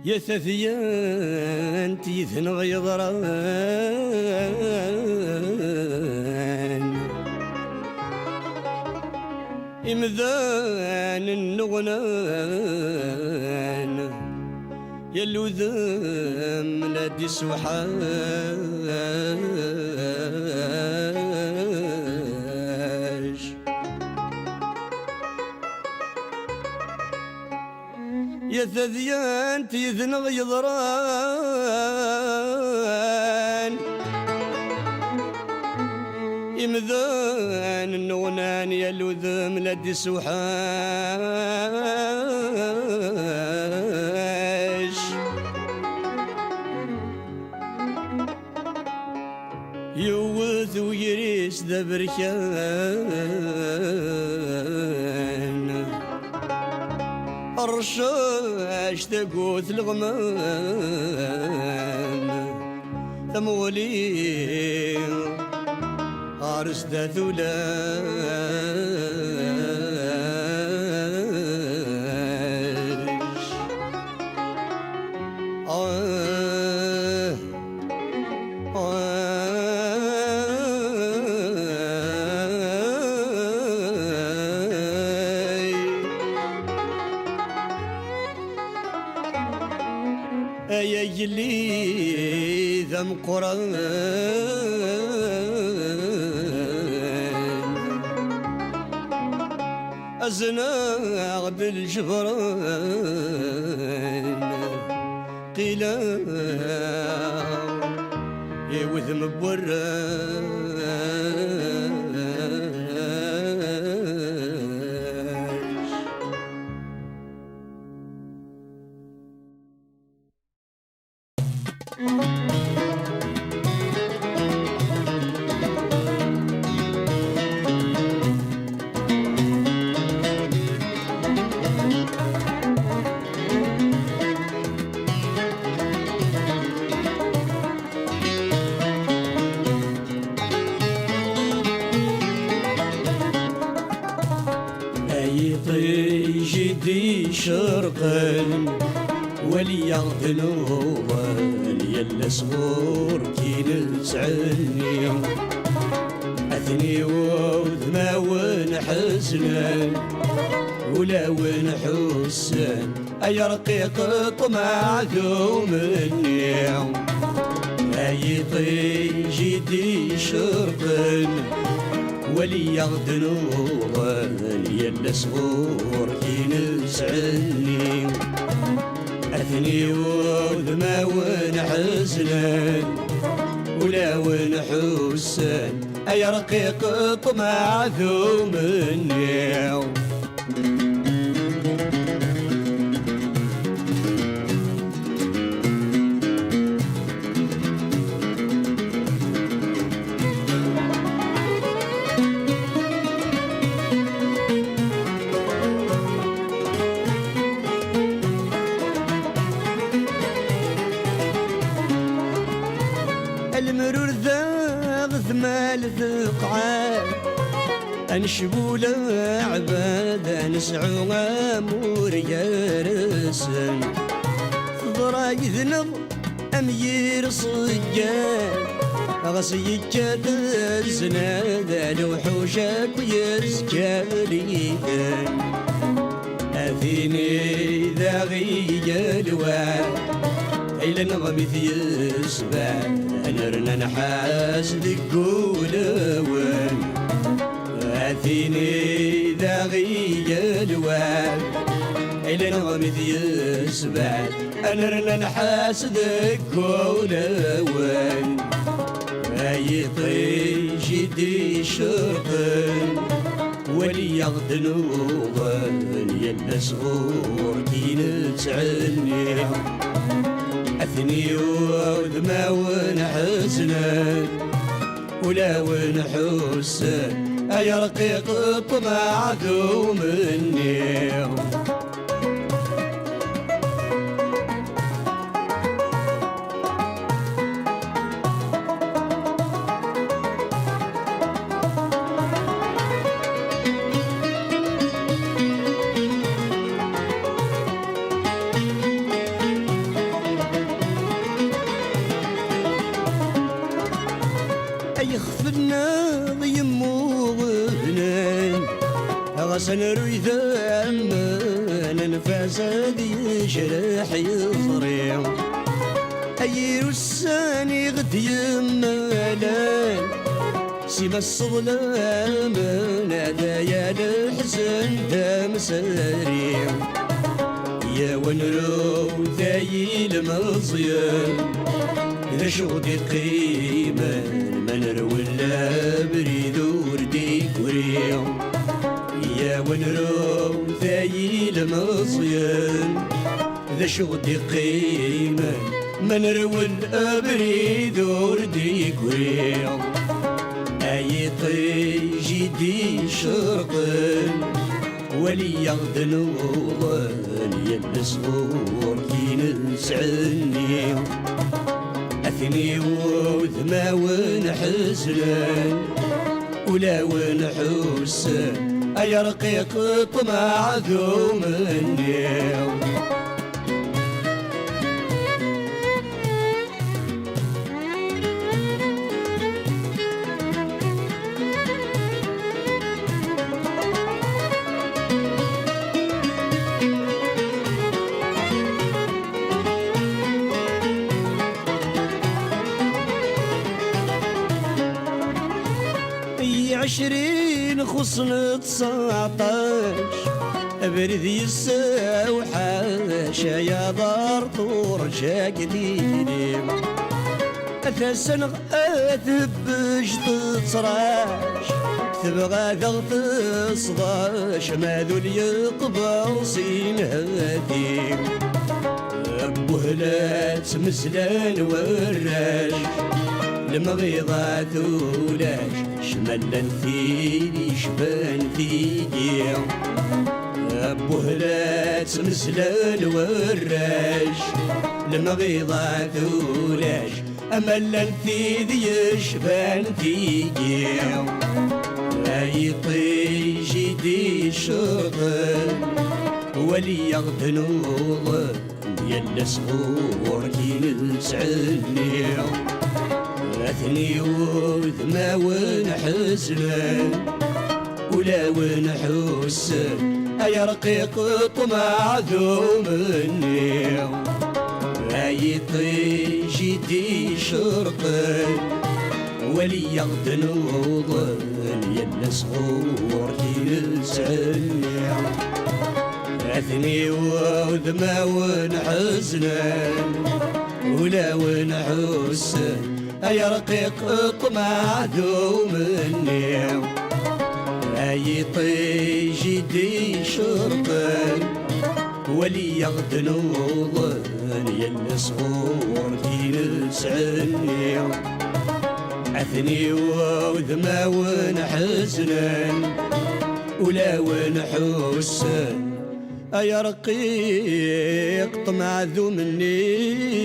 يا ثثيان تيثن غيضران إمذان النغنان يلو ذم لدي سوحاش يا ثذيان تيذن غيضران إمذان النغنان يلو ذم لدي سوحاش يوث ويريس ذا بركان الرشاش تقوث الغمام ثمولي عرس ذا ثلاش يا يلي ذم قران أزناغ بالجبران قيلا يوثم بوراش جدي شرقا وليغدنو وليلا صغور كي نسعني أثني وذما ونحزنا ولا ونحسن أي رقيق طمع ذو مني أي جدي شرقا وليغدنو وليلا صغور كي نسعني أثني وذما ونحزن ولا ونحسن أي رقيق طمع ذو مني المرور ذاغ ثمال ثقعان أنشبو عباد نسعو غامور يارسن ضراي ذنب أمير صيان غصيك الزناد الوحوشك ويزكاليدن أثيني ذاغي جلوان إلى نغمث يسبان نرنا نحاس ذكولوان أثيني ذاغي جلوان إلى نغمث يسبان نرنا نحاس ذكولوان أي جدي شرقن وليغدنو وليلا صغور كي نتعني أثني وذما ونحزن ولا ونحسن أي رقيق طمع ذو مني من انفاس ذي شرح يضري أير الساني غد يمالان سيما الصظلام نادايا الحزن دام ساري يا ونرو ذاي المزيان إذا شغدي قيمة ما نروي لا بريد وردي كوريا يا ونرو ذاي المزيان إذا شغدي قيمة ما نروي لا بريد وردي كوريا أي طيجي دي شرقن ولي يغدن وغن يلصغور كي نسعني أثني وذما ونحزن ولا ونحسن أي رقيق طمع ذو مني عشرين خصن 19 برد يساو حاشا يا دار طور جاقديني أثسن أثبش تتصراش تبغى ثغط 16 ما ذو يقبل سين هادي أبو هلات مزلان وراش المغيضة ثولاش شمال ثيري شبان ثيجي أبو هلات مسلال وراش المغيضة ثولاش أمل ثيدي شبان ثيجي أي طيجي دي شغل ولي يغدن وغن يلا صغور كي نسعني أثني وذما ونحزن ولا ونحسن أي رقيق طمع ذو مني أي طيجي دي شرقن ولي يغدن وغن يلا صغور كي نسعني أثني وذما ونحزن ولا ونحسن أي رقيق طمع ذو مني أي طيجي دي شرقن ولي يغدن وغن يلا صغور كي نسعني أثني وذما ونحزن ولا ونحسن أي رقيق طمع ذو مني